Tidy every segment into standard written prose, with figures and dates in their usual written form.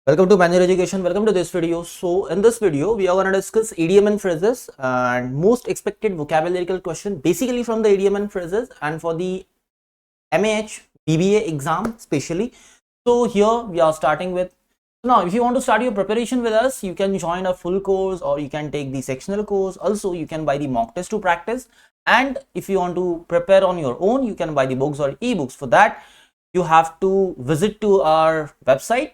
Welcome to Manual Education. Welcome to this video. So in this video, we are going to discuss idiom and phrases and most expected vocabulary question basically from the idiom and phrases and for the MAH BBA exam specially. So here we are starting with, now if you want to start your preparation with us, you can join a full course or you can take the sectional course. Also, you can buy the mock test to practice. And if you want to prepare on your own, you can buy the books or ebooks. For that, you have to visit to our website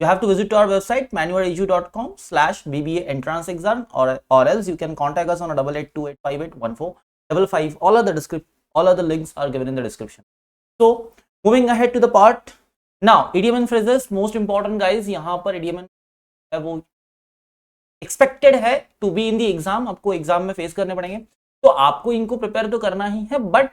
manualedu.com/BBA entrance exam or else you can contact us on 8828581455. All other links are given in the description. So moving ahead to the part now, idiom and phrases most important guys. यहाँ पर idiom and वो expected है to be in the exam, आपको exam में face करने पड़ेंगे, तो आपको इनको प्रिपेयर तो करना ही है, बट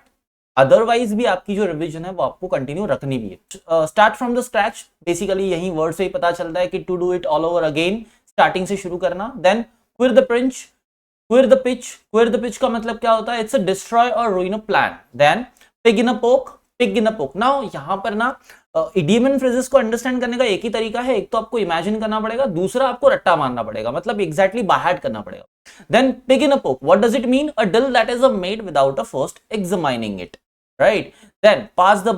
अदरवाइज भी आपकी जो रिवीजन है वो आपको कंटिन्यू रखनी भी है. Start from the scratch, basically यही वर्ड से ही पता चलता है कि to do it all over again, starting से शुरू करना. देन क्विर द पिच का मतलब क्या होता है? इट्स अ डिस्ट्रॉय और ruin a plan. Then pig in a poke. Now यहाँ पर ना इडियम एंड फ्रेजेस को अंडरस्टैंड करने का एक ही तरीका है, एक तो आपको इमेजिन करना पड़ेगा, दूसरा आपको रट्टा मारना पड़ेगा, मतलब एग्जैक्टली बाय हार्ट करना पड़ेगा. Then pig in a poke, what does it mean? A deal that is made without a first examining it, right. Then pass the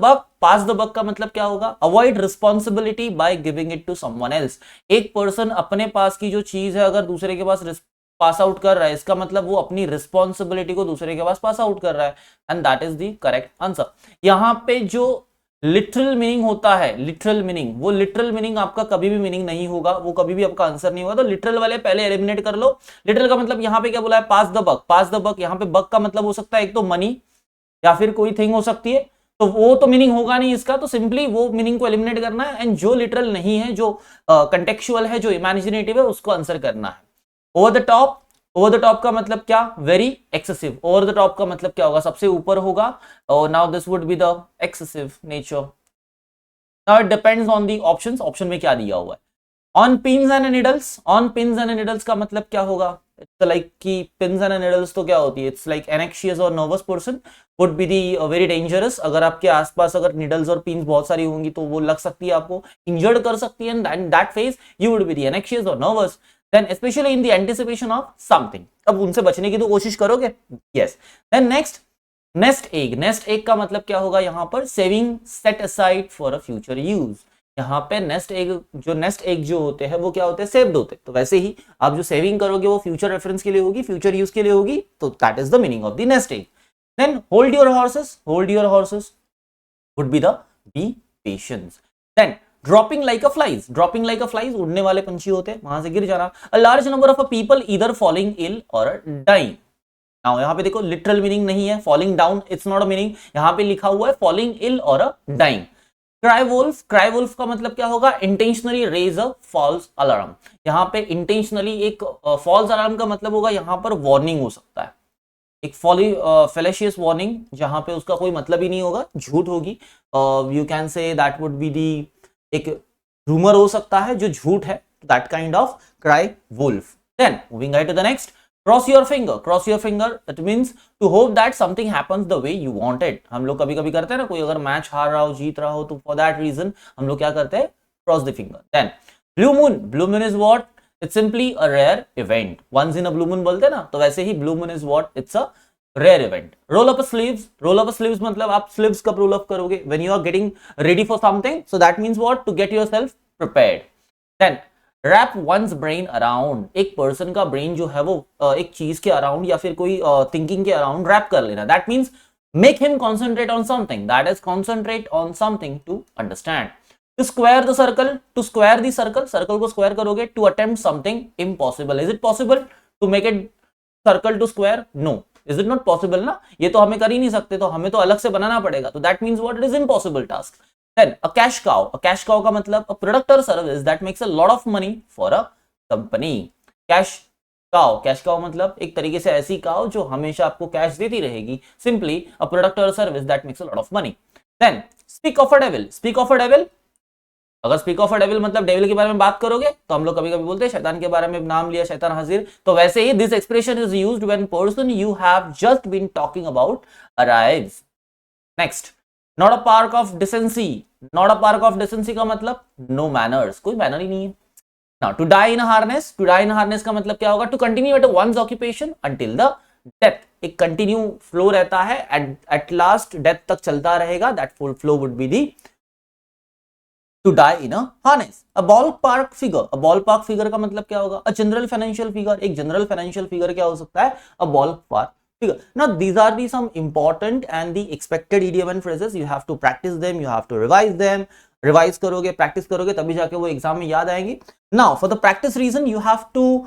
buck का मतलब क्या होगा? Avoid responsibility by giving it to someone else. एक person अपने पास की जो चीज है अगर दूसरे के पास पास आउट कर रहा है, इसका मतलब वो अपनी रिस्पॉन्सिबिलिटी को दूसरे के पास आउट कर रहा है, and that is the correct answer. यहां पे जो लिटरल मीनिंग होता है, वो लिटरल मीनिंग आपका कभी भी मीनिंग नहीं होगा, वो कभी भी आपका आंसर नहीं होगा. तो लिटरल वाले पहले एलिमिनेट कर लो. लिटरल का मतलब यहाँ पे क्या बोला है? पास द बक. यहाँ पे बक का मतलब हो सकता है एक तो मनी या फिर कोई थिंग हो सकती है, तो वो तो मीनिंग होगा नहीं इसका, तो सिंपली वो मीनिंग को एलिमिनेट करना है, एंड जो लिटरल नहीं है, जो कंटेक्चुअल है, जो इमेजिनेटिव है, उसको आंसर करना है. ओवर द टॉप का मतलब क्या? Very excessive. Over the top का मतलब क्या होगा? सबसे ऊपर होगा. और now this would be the excessive nature. Now it depends on the option में क्या दिया हुआ है. ऑन पिन्स एंड नीडल्स का मतलब क्या होगा? इट्स लाइक कि पिन्स एंड नीडल्स तो क्या होती है? इट्स लाइक एनेक्शियस और nervous person would be the very dangerous. अगर आपके आसपास अगर नीडल्स और पिन्स बहुत सारी होंगी तो वो लग सकती है, आपको इंजर्ड कर सकती है, and that phase you would be the anxious और nervous. Then specially in the anticipation of something, अब उनसे बचने की तो कोशिश करोगे. Yes. Then next, nest egg का मतलब क्या होगा? यहाँ पर saving set aside for a future use. यहाँ पे नेस्ट एग जो होते हैं वो क्या होते हैं? सेव्ड होते हैं. तो वैसे ही आप जो सेविंग करोगे वो फ्यूचर रेफरेंस के लिए होगी, फ्यूचर यूज के लिए होगी, तो that is the meaning of the nest egg. Then hold your horses would be patience. Then dropping like a flies, उड़ने वाले पंछी होते हैं, वहां से गिर जाना. A large number of people either falling ill or dying. Now यहाँ पे देखो लिटरल मीनिंग नहीं है, falling down it's not a meaning, यहाँ पे लिखा हुआ है falling ill or dying. Cry wolf का मतलब क्या होगा? Intentionally raise a false alarm. यहाँ पे intentionally एक false alarm का मतलब होगा यहाँ पर warning हो सकता है, एक फैलेशियस वार्निंग, जहां पे उसका कोई मतलब ही नहीं होगा, झूठ होगी. You can say that would be the, एक रूमर हो सकता है जो झूठ है, that kind of cry wolf. Then moving ahead to the next, cross your finger. It means to hope that something happens the way you wanted. हम लोग कभी कभी करते हैं ना, कोई अगर मैच हार रहा हो, जीत रहा हो, तो फॉर दैट रीजन हम लोग क्या करते हैं? Cross the finger. Then blue moon is what? It's simply a rare event. Once in a blue moon बोलते हैं ना, तो वैसे ही blue moon is what? It's a rare event. Roll up a sleeves मतलब आप sleeves कब roll up करोगे? When you are getting ready for something. So that means what? To get yourself prepared. Then wrap one's brain around. एक person का brain जो है वो एक चीज के around या फिर कोई thinking के around wrap कर लेना. That means make him concentrate on something. That is concentrate on something to understand. To square the circle, circle को square करोगे. To attempt something impossible. Is it possible to make it circle to square? No. Is it not possible ना? ये तो हमें कर ही नहीं सकते, तो हमें तो अलग से बनाना पड़ेगा. तो that means what? It is impossible task. Then a cash cow का मतलब a product or service that makes a lot of money for a company. Cash cow मतलब एक तरीके से ऐसी काउ जो हमेशा आपको कैश देती रहेगी. Simply a product or service that makes a lot of money. Then speak of a devil. अगर स्पीक ऑफ अ डेविल मतलब डेविल के बारे में बात करोगे, तो हम लोग कभी कभी बोलते हैं शैतान के बारे में नाम लिया, शैतान हाजिर. तो वैसे ही this expression is used when person you have just been talking about arrives. Next, not a park of decency, not a park of decency का मतलब नो मैनर्स, कोई मैनर ही नहीं है। Now to die in harness, to die in harness का मतलब क्या होगा, to continue at one's occupation until the death, एक कंटिन्यू फ्लो रहता है, एट लास्ट डेथ तक चलता रहेगा, that full flow would be the to die in a harness. A ballpark figure, a ballpark figure का मतलब क्या होगा, a general financial figure, एक general financial figure क्या हो सकता है, a ballpark figure. Now these are the some important and the expected idiom and phrases. You have to practice them, you have to revise them. Revise करोगे, practice करोगे, तभी जाके वो एग्जाम में याद आएंगे. Now for the practice reason you have to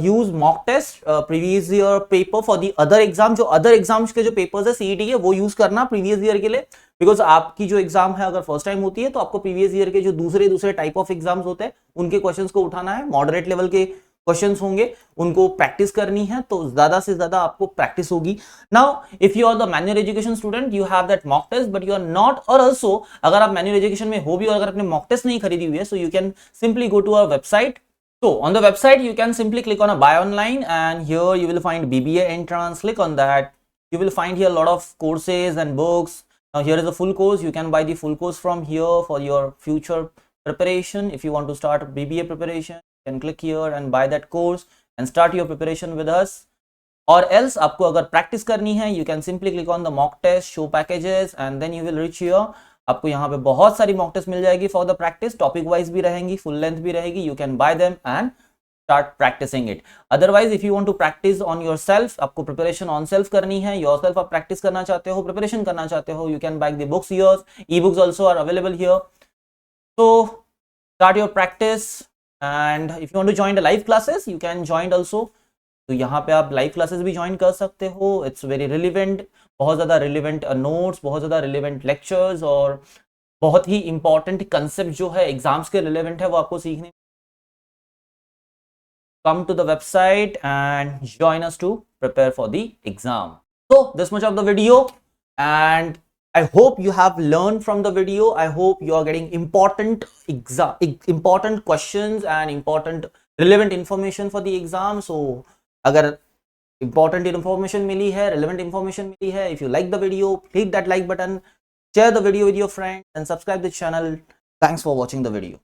use mock test, previous year paper for the other exam, जो other exams के जो पेपर्स है सीईटी के वो यूज करना प्रीवियस ईयर के लिए, बिकॉज आपकी जो एग्जाम है अगर फर्स्ट टाइम होती है तो आपको प्रीवियस ईयर के जो दूसरे टाइप ऑफ एग्जाम्स होते हैं उनके क्वेश्चंस को उठाना है, मॉडरेट लेवल के क्वेश्चंस होंगे, उनको प्रैक्टिस करनी है, तो ज्यादा से ज्यादा आपको प्रैक्टिस होगी. Now if you are the manual education student you have that mock test but you are not, और ऑल्सो अगर आप मैनुअल एजुकेशन में हो भी और अगर आपने मॉक टेस्ट नहीं खरीदी हुई है, so you can simply go to our website. So on the website you can simply click on a buy online and here you will find BBA entrance. Click on that. You will find here a lot of courses and books. Now here is a full course. You can buy the full course from here for your future preparation. If you want to start BBA preparation, you can click here and buy that course and start your preparation with us. Or else आपको अगर practice करनी है, you can simply click on the mock test, show packages and then you will reach here. आपको यहाँ पे बहुत सारी mock test मिल जाएगी for the practice, topic wise भी रहेंगी, फुल लेंथ भी रहेगी. You can buy them and start practising it. Otherwise if you want to practise on yourself, आपको प्रिपरेशन ऑन सेल्फ करनी है, योरसेल्फ आप प्रैक्टिस करना चाहते हो, प्रिपरेशन करना चाहते हो, you can buy the books here, e books also are available here. So start your practice and if you want to join the live classes you can join also. तो यहाँ पे आप लाइव क्लासेस भी join कर सकते हो. It's very relevant, बहुत ज्यादा रिलेवेंट नोट्स, बहुत ज्यादा रिलेवेंट लेक्चर्स और बहुत ही इंपॉर्टेंट कंसेप्ट जो है एग्जाम्स के रिलेवेंट है वो आपको सीखने. Come to the website and join us to prepare for the exam. So this much of the video and I hope you have learned from the video. I hope you are getting important questions and important relevant information for the exam. So अगर important information मिली है, relevant information मिली है, if you like the video, click that like button, share the video with your friends and subscribe the channel. Thanks for watching the video.